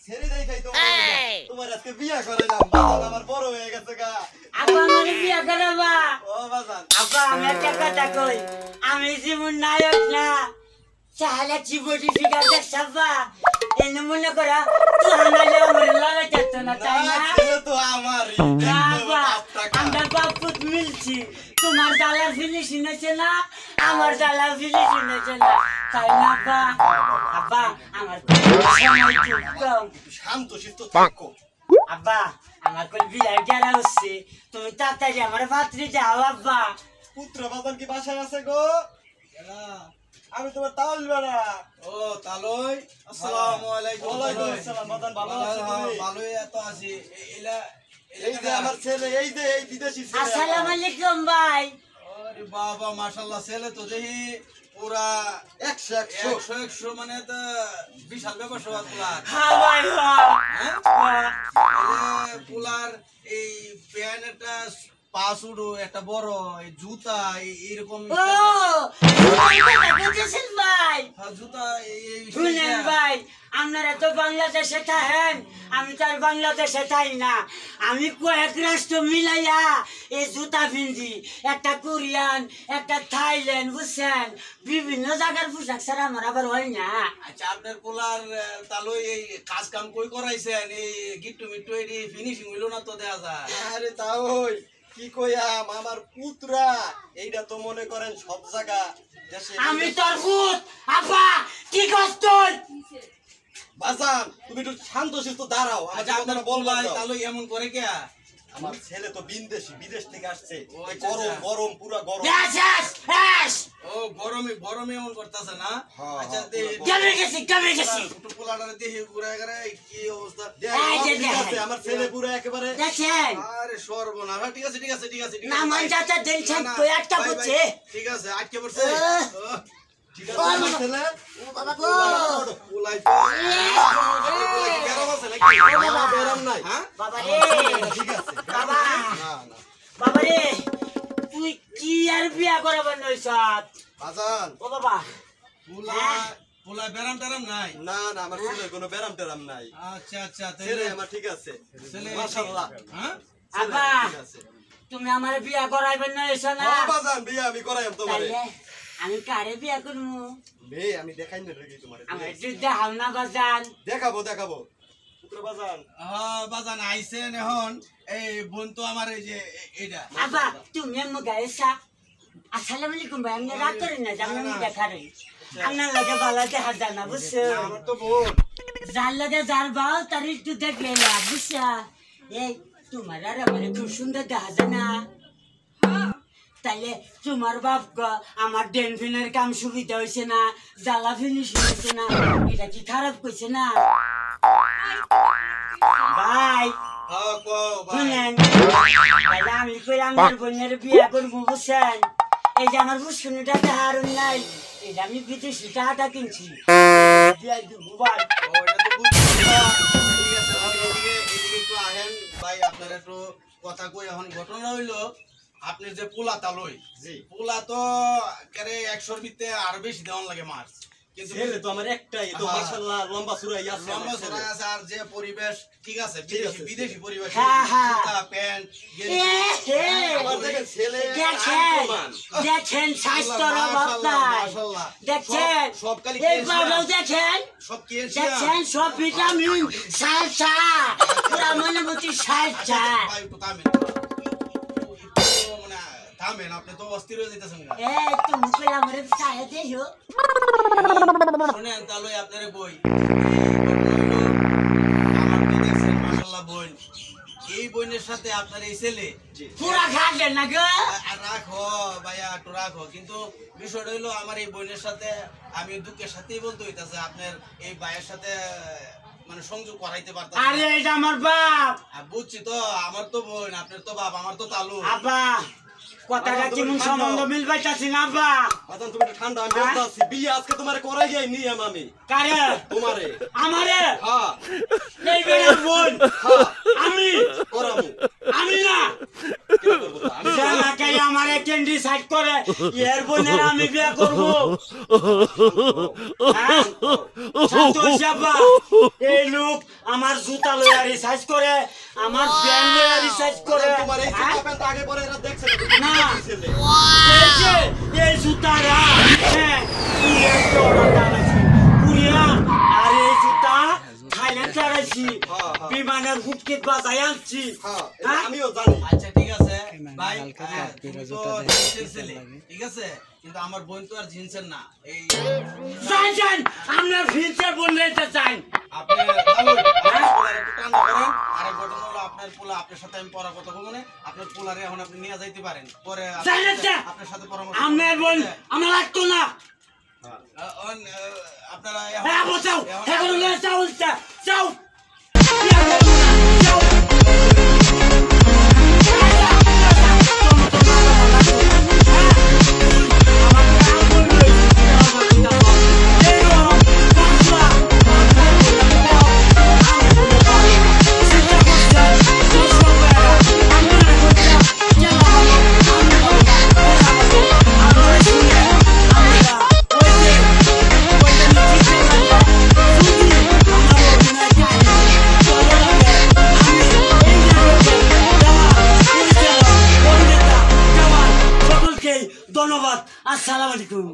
ছেড়ে দেখাই তোমার আজকে বিয়া করাইলাম বাজান আমার বড় হয়ে গেছে গা আব্বা আমার বিয়া করাবা ও বাজান আব্বা আমি একটা কথা কই আমি যেমন নায়ক না চাহলে চিবটি ফিগার দেখছাবা এনে মনে করা চাহলে আমার লাগা যেত না তাই না ছেলে তো আমারই বাবা আমরা বাপুত মিলছি তোমার ডালা ফিনিশিং হয়েছে না আমার ডালা ফিনিশিং হয়েছে না তাই না আব্বা আব্বা আমার সময় খুব কম শান্ত শিষ্ট থাকো আব্বা আমার কোন বিয়ার গেরা হচ্ছে তুমি তাড়াতাড়ি আমার পাত্রে যাও আব্বা পুত্র বাজান কি বাসায় আছে গো আমি তোমার তাউল বেড়া ও তালই আসসালামু আলাইকুম ওয়ালাইকুম আসসালাম বাজান ভালো আছো তুমি ভালোই তো আছি এই যে আমার ছেলে এই যে এই বিদেশি ছেলে আসসালামু আলাইকুম ভাই আরে বাবা মাশাআল্লাহ ছেলে তো দেখি পুরা 100 মানে তো বিশাল ব্যাপার সবার পুলার হ্যাঁ ভাই হ্যাঁ পুলার এই প্যান্টটা পাসুডো একটা বড় এই জুতা এরকম ও বুঝেছেন ভাই জুতা এই শুনেন ভাই আপনারা তো বাংলাদেশে থাকেন আমি তো আর বাংলাদেশে থাই না আমি কয়েক রাষ্ট্র মিলাইয়া এই জুতা পিন্ধি একটা কোরিয়ান একটা থাইল্যান্ড বুঝছেন বিভিন্ন জায়গার পোশাক ছাড়া আমার আবার হয় না আচ্ছা আপনার পোলার তালই এই কাজ কাম কই করাইছেন এই গিট্টু মিট্টু এই ফিনিশিং হইলো না তো দেখা যায় আরে তাই কি কইয়াম আমার পুত্রা এইটা তো মনে করেন সব জায়গা দেশে আমি তোর ভূত আপা কি কষ্ট তুই বাজান তুমি একটু শান্ত শিষ্ট দাঁড়াও আচ্ছা আমাকে আপনার কথাটা বলবা পোলাই তালই এমন করে কে আমার ছেলে তো বিদেশ থেকে আসছে ও, এই আচ্ছা, গরম আচ্ছা। গরম পুরা গরম ও গরমে এমন করতেছে না হ্যাঁ, আচ্ছা হ্যাঁ, কবে গেছি ছোট পোলাটারে দেখি ঘুরে ঘুরে কি অবস্থা এই যে ঠিক আছে, দেখেন। আমার ছেলে পুরো একেবারে দেখেন আরে সর্বনাশ ঠিক আছে না মান যাতে দেখছেন না, না, তুই একটা ভাই, বুঝছে ভাই, ঠিক আছে আটকে পড়ছে ঠিক আছে আমার ছেলে বাবা গো পোলাই তো পোলাই কি গরম আছে নাকি না, বেরাম নাই হ্যাঁ বাবা রে ঠিক আছে বাবা না না বাবা রে তুই কি আর বিয়া করাবার নইছত বাজান ও বাবা পোলাই বেরাম টেরাম নাই না না আমার ছেলের কোনো বেরাম টেরাম নাই আচ্ছা ছেলে আমার ঠিক আছে ছেলে মাশাআল্লাহ হ্যাঁ আব্বা ঠিক আছে তুমি আমার বিয়া করাইবার নইছ না ও বাজান বিয়ে আমি করাইম তোমারে তাইলে আমি কারে বিয়া করবো মেয়ে আমি দেখাই না রেগে তোমারে আমার একটু দেখাও না বাজান দেখাবো পুত্র বাজান হ্যাঁ বাজান আইছেন এখন এই বোন তো আমার এই যে এইটা আব্বা তুমি আমার গায়ে সা আসসালামু আলাইকুম ভাই আমি রাত করি না জানি আমি দেখারে আপনার লাগে ভালো দেখা যায় না বুঝছো আমার তো বোন যার লাগে যার বাল তার একটু দেখলে লাভ বুঝছা এই তোমার আর আমার খুব সুন্দর দেখা যায় না তাইলে তোমার বাপ আমার ডেনফিনের কাম সুবিধা হয়েছে না জ্বালা ফিনিশিং হয়েছে না এটা কি খারাপ কইছে না ভাই হ্যাঁ কও ভাই শুনেন তাইলে আমি কই আমার বোনের বিয়া করবো বুঝছেন এই যে আমার বুসকুনিটা হারুন নাই এটা আমি বিদেশি টাকাটা কিনছি বিয়া দিব ভাই ও এটা তো বুঝছি ঠিক আছে ভাই এদিকে একটু আহেন ভাই আপনার একটু কথা কই এখন ঘটনা হইলো আপনি যে পোলা তালই জি পোলা তো কেরে 100 ভিতরে আর বেশি দেওয়ান লাগে মাছ কিন্তু ছেলে তো আমার একটাই তো হ্যাঁ। মাশাআল্লাহ লম্বা চূড়াই আছে লম্বা আমার ছেলে। চড়া আছে আর যে পরিবেশ ঠিক আছে ঠিক আছে। বিদেশি পরিবেশ হ্যাঁ, হ্যাঁ। জুতা প্যান্ট আমার দেখেন ছেলে দেখেন আনকমন। দেখেন স্বাস্থ্যর অবস্থা মাশাআল্লাহ দেখছেন সব কালি এই বাবাও দেখেন সব কি দেখছেন সব ভিটামিন সালসা পুরা মনে মতি সালসা ভাই একটু থামেন মানে থামেন আপনি তো অস্থির হয়ে যেতেছেন না এই তুমি কই আমারে চায় দেছো শুনেন তাহলে আপনারে বই আমার তো দেখছেন মাশাআল্লাহ বোন এই বোনের সাথে আপনার এই ছেলে পুরা খাবেন না গো রাখো ভাইয়া একটু রাখো কিন্তু বিষয়টা হইলো আমার এই বোনের সাথে আমি দুঃখের সাথেই বলতে হইতাছে আপনার এই ভাইয়ের সাথে মানে সংযোগ করাইতে পারতাম আরে এটা আমার বাপ বুঝছি তো আমার তো বোন আপনার তো বাপ আমার তো তালু আব্বা কথাটা কেমন সম্বন্ধ মিলবাইতাছি না আব্বা বাজান তুমি একটু ঠান্ডা আমি বলতে আছি বিয়ে আজকে তোমারে করাই যাই নি আমি কারে তোমারে আমারে হ্যাঁ এই বেড়ার বোন হ্যাঁ আমি করামু আমি না কি করব তো? আমি জানাকে আমারে ক্যান্ডি সাইড করে এর বোনের আমি বিয়ে করবো হ্যাঁ? সন্তোষ বাবা, এই লোক আমার জুতা লইয়া রিসার্চ করে আমার ব্যান্ড লইয়া রিসার্চ করে তোমার এই হ্যাঁ? জুতা প্যান্ট আগে পরে এরা দেখছে না। এই যে এই জুতারা হ্যাঁ কুরিয়ার তো অর্ডার আনাইছি কুরিয়া আর এই জুতা থাইল্যান্ড চালাইছি বিমানের হুটকিট বাজাই আনছি হ্যাঁ এটা হ্যাঁ? আমিও জানি। আচ্ছা ঠিক আছে ভাই, তুমি তো জিন্সের ছেলে, ঠিক আছে, কিন্তু আমার বোন তো আর জিন্সের না। এই যাই যাই আমরা ফিল্টার বললে চাই আপনি আপনার পোলারে একটু টানা করেন। আরেক ঘটনা হলো আপনার পোলা, আপনার সাথে আমি পরে কথা বলবো না, আপনার পোলারে এখন আপনি নিয়ে যাইতে পারেন, পরে যাই না, যা। আপনার সাথে পরামর্শ আমরা বোন আমার লাগতো না আপনারা হ্যাঁ বসাও এখন যাও যাও ধন্যবাদ আসসালামু আলাইকুম।